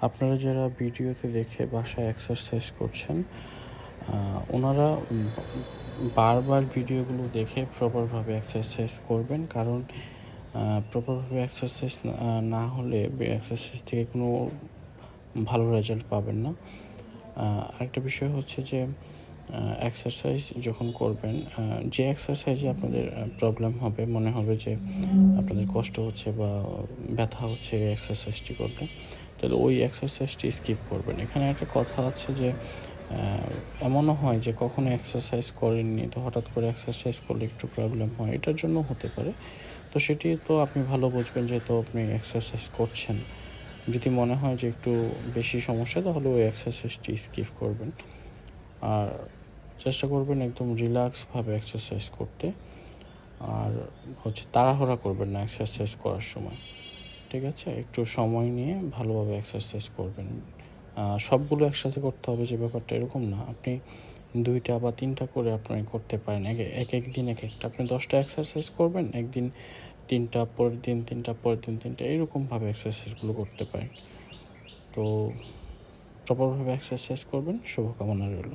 আপনারা যারা ভিডিওতে দেখে বাসায় এক্সারসাইজ করছেন, ওনারা বারবার ভিডিওগুলো দেখে প্রপারভাবে এক্সারসাইজ করবেন। কারণ প্রপারভাবে এক্সারসাইজ না হলে এক্সারসাইজ থেকে কোনো ভালো রেজাল্ট পাবেন না। আরেকটা বিষয় হচ্ছে যে এক্সারসাইজ যখন করবেন, যে এক্সারসাইজে আপনাদের প্রবলেম হবে, মনে হবে যে আপনাদের কষ্ট হচ্ছে বা ব্যথা হচ্ছে এই এক্সারসাইজটি করলে, তাহলে ওই এক্সারসাইজটি স্কিপ করবেন। এখানে একটা কথা আছে যে এমনও হয় যে কখনো এক্সারসাইজ করেননি, তো হঠাৎ করে এক্সারসাইজ করলে একটু প্রবলেম হয়, এটার জন্য হতে পারে। তো সেটি তো আপনি ভালো বুঝবেন যেহেতু আপনি এক্সারসাইজ করছেন। যদি মনে হয় যে একটু বেশি সমস্যা, তাহলে ওই এক্সারসাইজটি স্কিপ করবেন। আর চেষ্টা করবেন একদম রিল্যাক্সভাবে এক্সারসাইজ করতে। আর তাড়াহুড়া করবেন না এক্সারসাইজ করার সময়, ঠিক আছে? একটু সময় নিয়ে ভালোভাবে এক্সারসাইজ করবেন। সবগুলো একসাথে করতে হবে যে ব্যাপারটা এরকম না। আপনি 2টা বা 3টা করে আপনি করতে পারেন। এক দিন এক একটা। আপনি 10টা এক্সারসাইজ করবেন, একদিন 3টা, পরের দিন 3টা, পরের দিন 3টা, এরকমভাবে এক্সারসাইজগুলো করতে পারেন। তো প্রপারভাবে এক্সারসাইজ করবেন। শুভকামনা রইল।